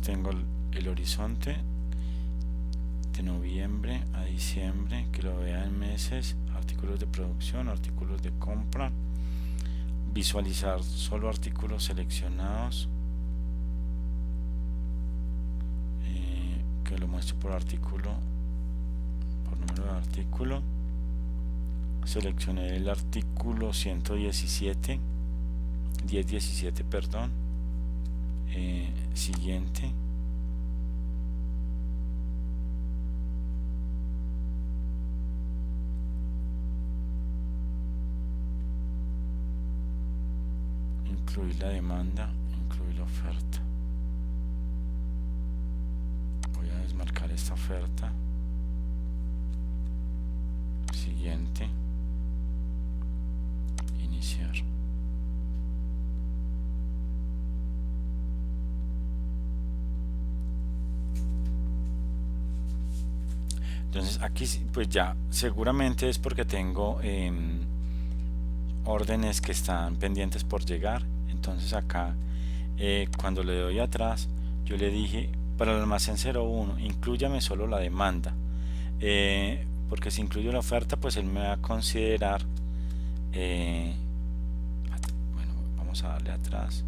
[SPEAKER 1] tengo el horizonte de noviembre a diciembre, que lo vea en meses, artículos de producción, artículos de compra, visualizar solo artículos seleccionados, que lo muestre por artículo, por número de artículo. Seleccioné el artículo 117, 1017, perdón. Siguiente. Incluir la demanda, incluir la oferta. Voy a desmarcar esta oferta. Siguiente. Iniciar. Entonces aquí pues ya seguramente es porque tengo órdenes que están pendientes por llegar. Entonces acá cuando le doy atrás yo le dije para el almacén 01 inclúyame solo la demanda, porque si incluyo la oferta pues él me va a considerar bueno, vamos a darle atrás.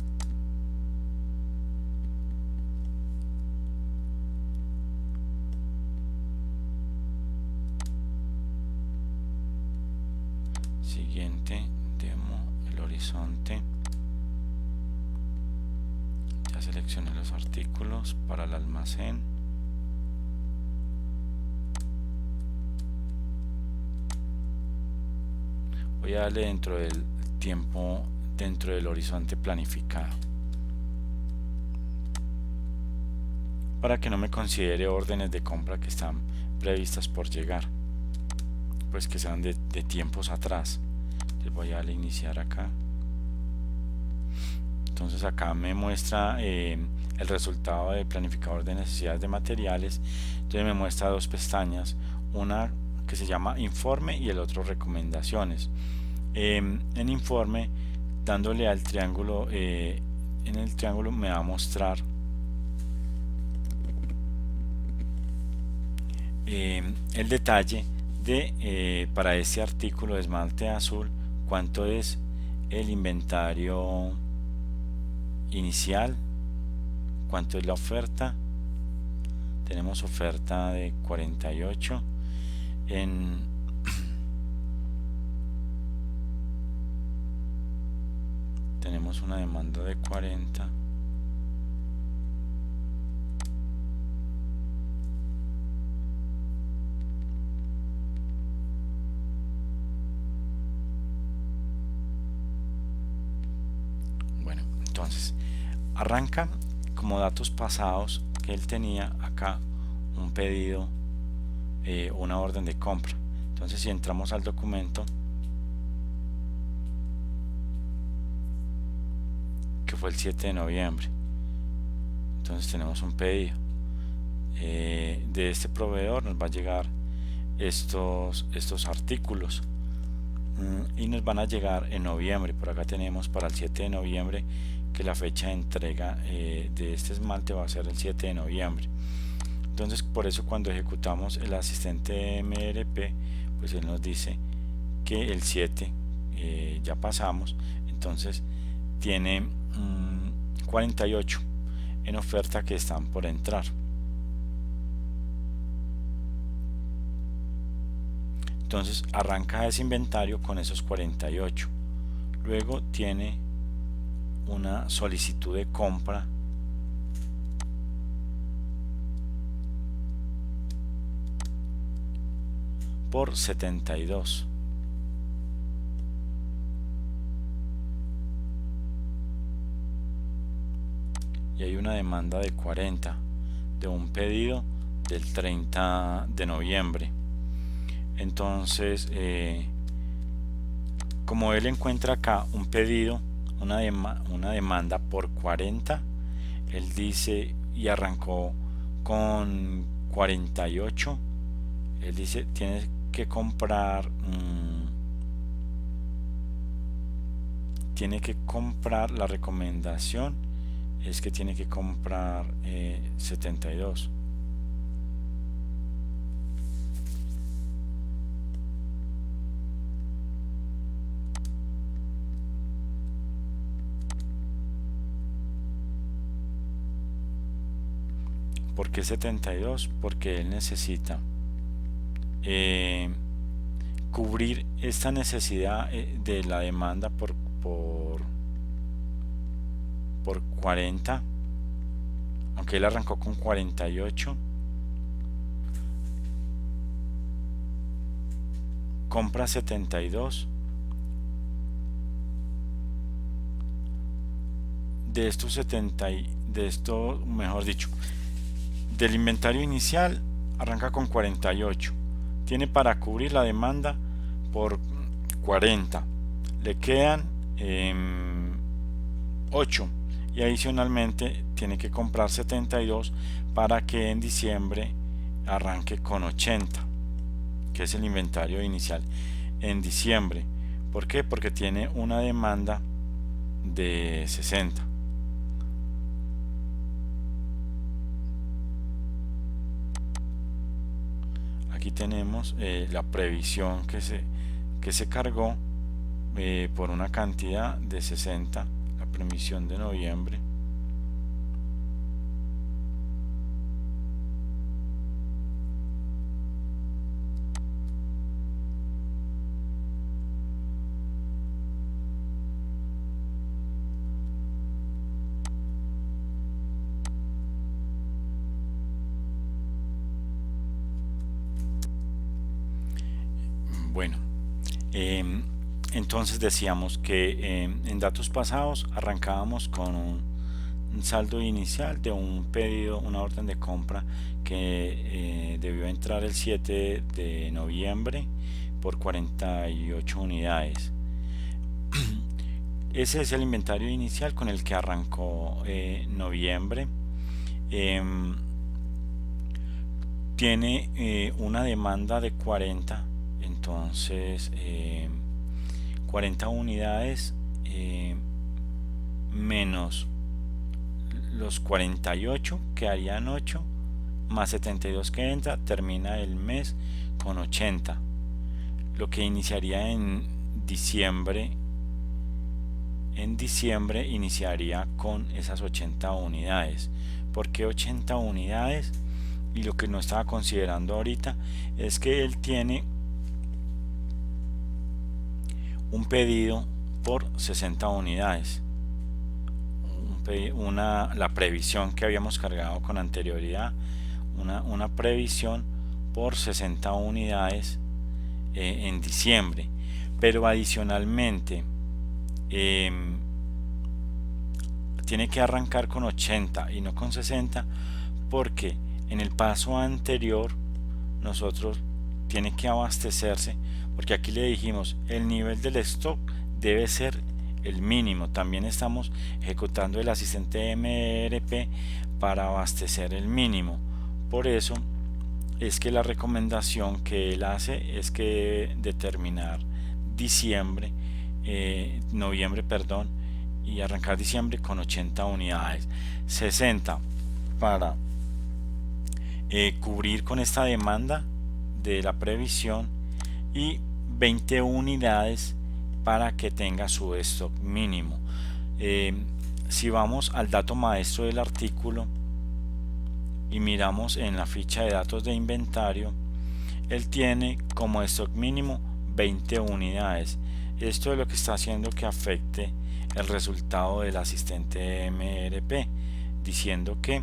[SPEAKER 1] Siguiente, demo, el horizonte. Ya seleccioné los artículos para el almacén. Voy a darle dentro del tiempo dentro del horizonte planificado, para que no me considere órdenes de compra que están previstas por llegar, pues que sean de tiempos atrás. Les voy a darle iniciar acá. Entonces acá me muestra el resultado del planificador de necesidades de materiales. Entonces me muestra dos pestañas, una que se llama informe y el otro recomendaciones. En informe, dándole al triángulo, en el triángulo me va a mostrar el detalle de para este artículo de esmalte azul cuánto es el inventario inicial, cuánto es la oferta. Tenemos oferta de 48 tenemos una demanda de 40. Bueno, entonces arranca como datos pasados que él tenía acá un pedido, una orden de compra. Entonces si entramos al documento, que fue el 7 de noviembre, entonces tenemos un pedido de este proveedor, nos va a llegar estos artículos y nos van a llegar en noviembre. Por acá tenemos para el 7 de noviembre que la fecha de entrega de este esmalte va a ser el 7 de noviembre. Entonces por eso cuando ejecutamos el asistente MRP, pues él nos dice que el 7 ya pasamos, entonces tiene 48 en oferta que están por entrar. Entonces arranca ese inventario con esos 48. Luego tiene una solicitud de compra por 72. Y hay una demanda de 40 de un pedido del 30 de noviembre. Entonces como él encuentra acá un pedido, una demanda por 40, él dice, y arrancó con 48, él dice tienes que comprar tiene que comprar, la recomendación es que tiene que comprar 72. ¿Por qué 72? Porque él necesita cubrir esta necesidad de la demanda por 40, aunque él arrancó con 48, compra 72 de estos 70, de esto, mejor dicho, del inventario inicial arranca con 48, tiene para cubrir la demanda por 40, le quedan 8 y adicionalmente tiene que comprar 72 para que en diciembre arranque con 80, que es el inventario inicial en diciembre. ¿Por qué? Porque tiene una demanda de 60. Aquí tenemos la previsión que se cargó por una cantidad de 60, la previsión de noviembre. Bueno, Entonces decíamos que en datos pasados arrancábamos con un saldo inicial de un pedido, una orden de compra que debió entrar el 7 de noviembre por 48 unidades. Ese es el inventario inicial con el que arrancó noviembre. Tiene una demanda de 40, entonces 40 unidades menos los 48 quedarían 8 más 72 que entra, termina el mes con 80, lo que iniciaría en diciembre. En diciembre iniciaría con esas 80 unidades. ¿Por qué 80 unidades? Y lo que no estaba considerando ahorita es que él tiene un pedido por 60 unidades. La previsión que habíamos cargado con anterioridad, una previsión por 60 unidades en diciembre, pero adicionalmente tiene que arrancar con 80 y no con 60, porque en el paso anterior nosotros tiene que abastecerse, porque aquí le dijimos el nivel del stock debe ser el mínimo. También estamos ejecutando el asistente MRP para abastecer el mínimo. Por eso es que la recomendación que él hace es que determinar noviembre, perdón, y arrancar diciembre con 80 unidades, 60 para cubrir con esta demanda de la previsión y 20 unidades para que tenga su stock mínimo. Si vamos al dato maestro del artículo y miramos en la ficha de datos de inventario, él tiene como stock mínimo 20 unidades. Esto es lo que está haciendo que afecte el resultado del asistente MRP, diciendo que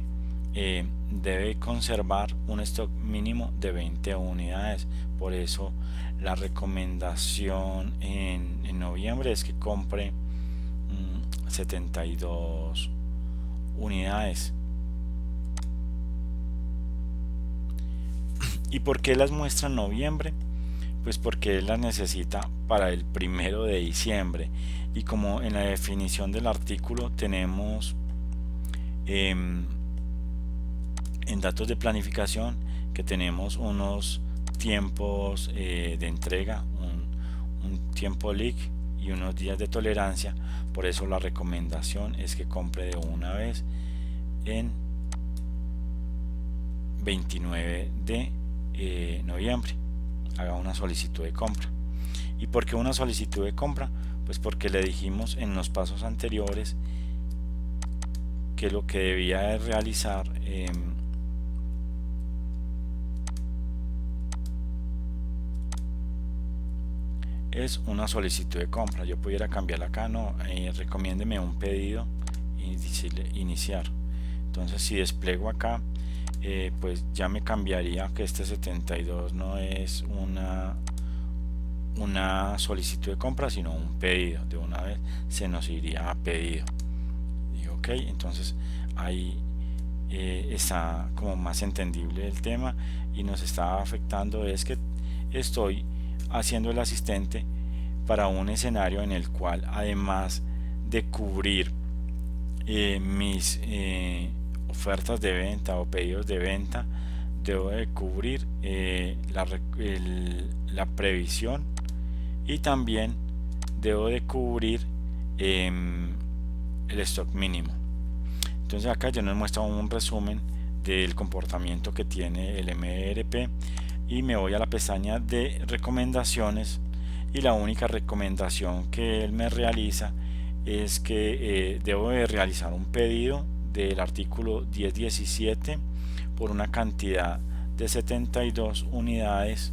[SPEAKER 1] debe conservar un stock mínimo de 20 unidades. Por eso la recomendación en noviembre es que compre 72 unidades. ¿Y por qué las muestra en noviembre? Pues porque él las necesita para el 1 de diciembre, y como en la definición del artículo tenemos en datos de planificación que tenemos unos tiempos de entrega, un tiempo leak y unos días de tolerancia. Por eso la recomendación es que compre de una vez en 29 de noviembre, haga una solicitud de compra. ¿Y por qué una solicitud de compra? Pues porque le dijimos en los pasos anteriores que lo que debía de realizar es una solicitud de compra. Yo pudiera cambiarla acá, no, recomiéndeme un pedido y decirle iniciar. Entonces si despliego acá, pues ya me cambiaría que este 72 no es una solicitud de compra, sino un pedido. De una vez se nos iría a pedido. Digo, ok, entonces ahí está como más entendible el tema, y nos está afectando es que estoy haciendo el asistente para un escenario en el cual, además de cubrir mis ofertas de venta o pedidos de venta, debo de cubrir la previsión, y también debo de cubrir el stock mínimo. Entonces acá ya nos muestra un resumen del comportamiento que tiene el MRP, y me voy a la pestaña de recomendaciones, y la única recomendación que él me realiza es que debo de realizar un pedido del artículo 1017 por una cantidad de 72 unidades,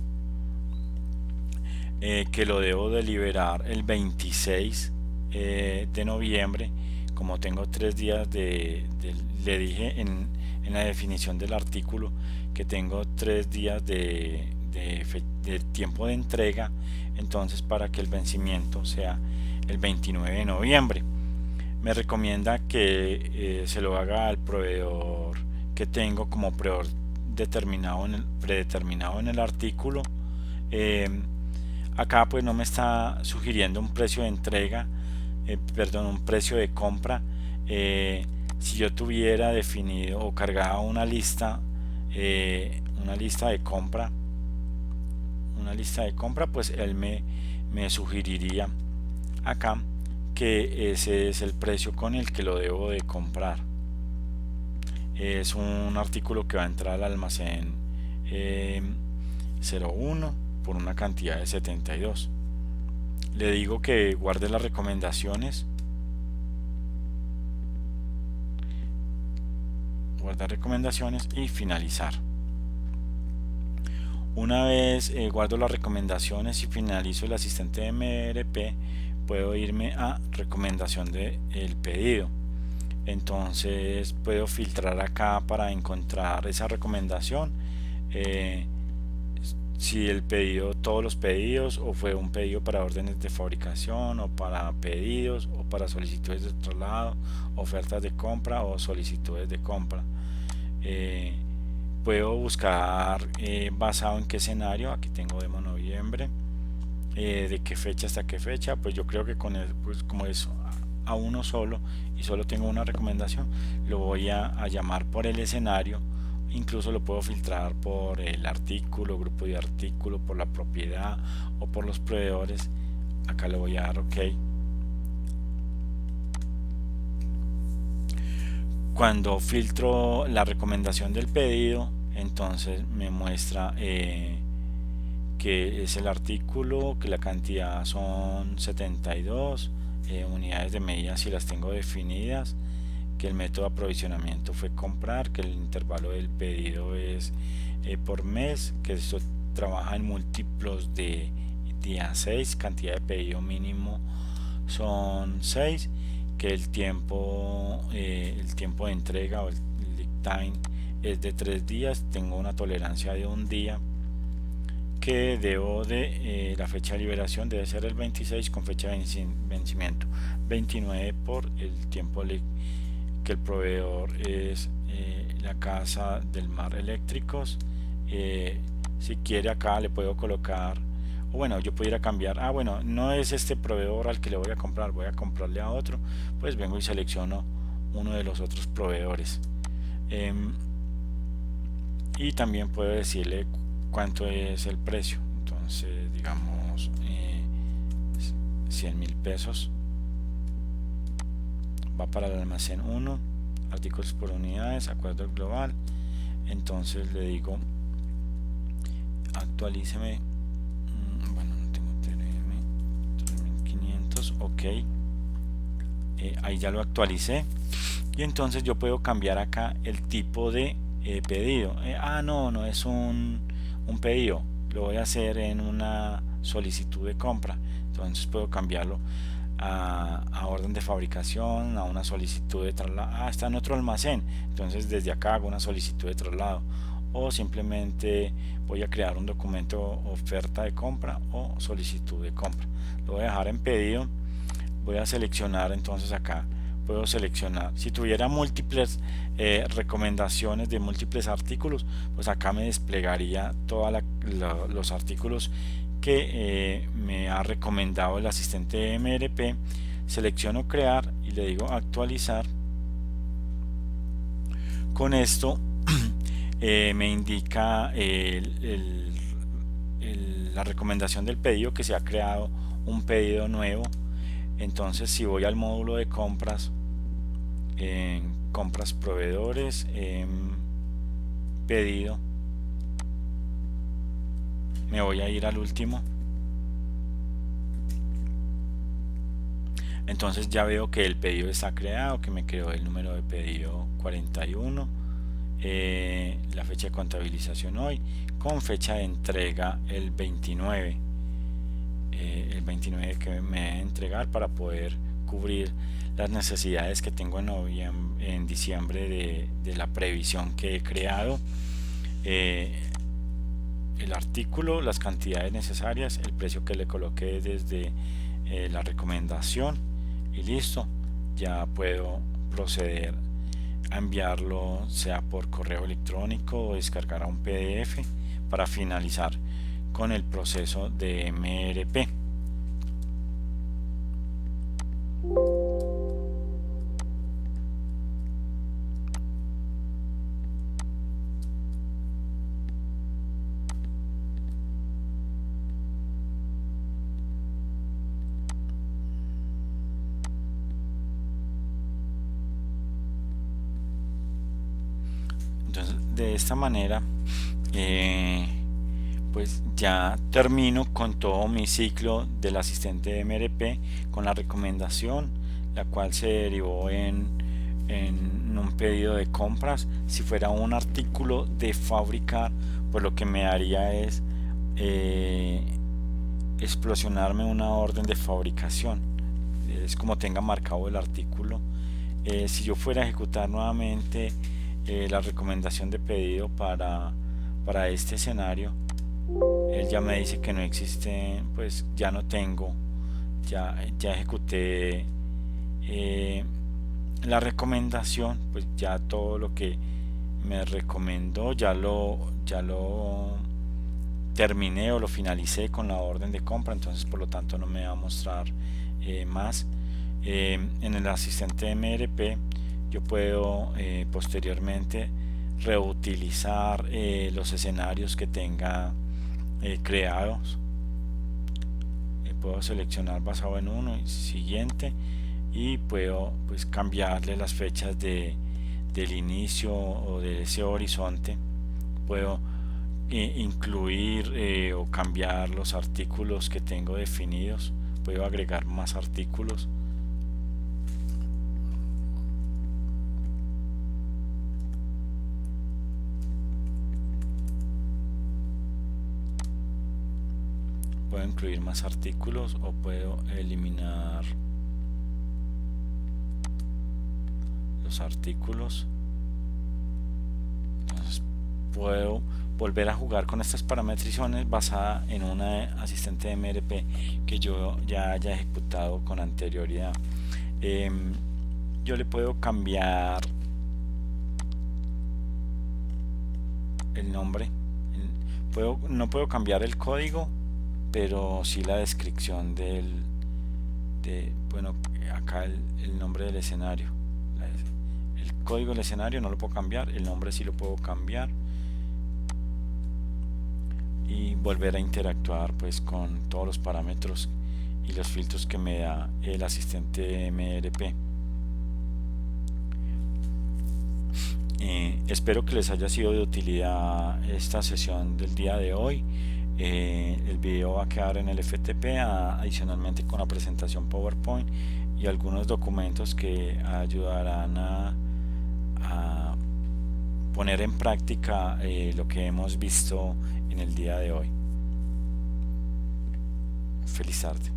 [SPEAKER 1] que lo debo de liberar el 26 de noviembre. Como tengo 3 días le dije en la definición del artículo que tengo 3 días de de tiempo de entrega, entonces para que el vencimiento sea el 29 de noviembre. Me recomienda que se lo haga al proveedor que tengo como proveedor predeterminado en el artículo. Acá pues no me está sugiriendo un precio de entrega, perdón, un precio de compra. Si yo tuviera definido o cargado una lista de compra, pues él me sugeriría acá que ese es el precio con el que lo debo de comprar. Es un artículo que va a entrar al almacén 01 por una cantidad de 72. Le digo que guarde las recomendaciones, guardar recomendaciones y finalizar. Una vez guardo las recomendaciones y finalizo el asistente MRP, puedo irme a recomendación del pedido. Entonces puedo filtrar acá para encontrar esa recomendación, si el pedido, todos los pedidos, o fue un pedido para órdenes de fabricación, o para pedidos, o para solicitudes de traslado, ofertas de compra o solicitudes de compra. Puedo buscar basado en qué escenario. Aquí tengo demo noviembre, de qué fecha hasta qué fecha. Pues yo creo que con el, pues como es a uno solo y solo tengo una recomendación, lo voy a llamar por el escenario. Incluso lo puedo filtrar por el artículo, grupo de artículo, por la propiedad o por los proveedores. Acá le voy a dar OK. Cuando filtro la recomendación del pedido, entonces me muestra que es el artículo, que la cantidad son 72 unidades de medida si las tengo definidas, que el método de aprovisionamiento fue comprar, que el intervalo del pedido es por mes, que esto trabaja en múltiplos de día 6, cantidad de pedido mínimo son 6, que el tiempo de entrega o el lead time es de 3 días, tengo una tolerancia de 1 día, que debo de la fecha de liberación debe ser el 26 con fecha de vencimiento 29 por el tiempo que el proveedor es la Casa del Mar Eléctricos. Si quiere acá le puedo colocar, o bueno, yo pudiera cambiar, bueno, no es este proveedor al que le voy a comprar, voy a comprarle a otro, pues vengo y selecciono uno de los otros proveedores. Y también puedo decirle cuánto es el precio, entonces digamos 100.000 pesos, va para el almacén 1, artículos por unidades, acuerdo global. Entonces le digo actualíceme, bueno, no tengo TRM 3500, ok, ahí ya lo actualicé. Y entonces yo puedo cambiar acá el tipo de pedido. No es un pedido, lo voy a hacer en una solicitud de compra, entonces puedo cambiarlo a orden de fabricación, a una solicitud de traslado. Está en otro almacén, entonces desde acá hago una solicitud de traslado, o simplemente voy a crear un documento oferta de compra o solicitud de compra. Lo voy a dejar en pedido, voy a seleccionar. Entonces acá puedo seleccionar, si tuviera múltiples recomendaciones de múltiples artículos, pues acá me desplegaría todos los artículos que me ha recomendado el asistente MRP. Selecciono crear y le digo actualizar. Con esto me indica la recomendación del pedido, que se ha creado un pedido nuevo. Entonces si voy al módulo de compras, en compras proveedores, pedido, me voy a ir al último. Entonces ya veo que el pedido está creado, que me creó el número de pedido 41, la fecha de contabilización hoy, con fecha de entrega el 29, que me debe entregar para poder cubrir las necesidades que tengo en diciembre de la previsión que he creado. el artículo, las cantidades necesarias, el precio que le coloqué desde la recomendación y listo. Ya puedo proceder a enviarlo, sea por correo electrónico o descargar a un PDF para finalizar con el proceso de MRP. Entonces, de esta manera, pues ya termino con todo mi ciclo del asistente de MRP con la recomendación, la cual se derivó en un pedido de compras. Si fuera un artículo de fábrica, pues lo que me haría es explosionarme una orden de fabricación. Es como tenga marcado el artículo. Si yo fuera a ejecutar nuevamente la recomendación de pedido para este escenario, él ya me dice que no existe, pues ya no tengo, ya ejecuté la recomendación, pues ya todo lo que me recomendó ya lo terminé o lo finalicé con la orden de compra, entonces por lo tanto no me va a mostrar más. En el asistente MRP yo puedo posteriormente reutilizar los escenarios que tenga creados. Puedo seleccionar basado en uno y siguiente, y puedo pues cambiarle las fechas del inicio o de ese horizonte. Puedo incluir o cambiar los artículos que tengo definidos. Puedo agregar más artículos. Puedo incluir más artículos o puedo eliminar los artículos. Entonces puedo volver a jugar con estas parametrizaciones basada en una asistente de MRP que yo ya haya ejecutado con anterioridad. Yo le puedo cambiar el nombre. No puedo cambiar el código, pero sí la descripción bueno, acá el nombre del escenario. El código del escenario no lo puedo cambiar, el nombre sí lo puedo cambiar, y volver a interactuar pues con todos los parámetros y los filtros que me da el asistente MRP. Espero que les haya sido de utilidad esta sesión del día de hoy. El video va a quedar en el FTP adicionalmente con la presentación PowerPoint y algunos documentos que ayudarán a poner en práctica lo que hemos visto en el día de hoy. Feliz tarde.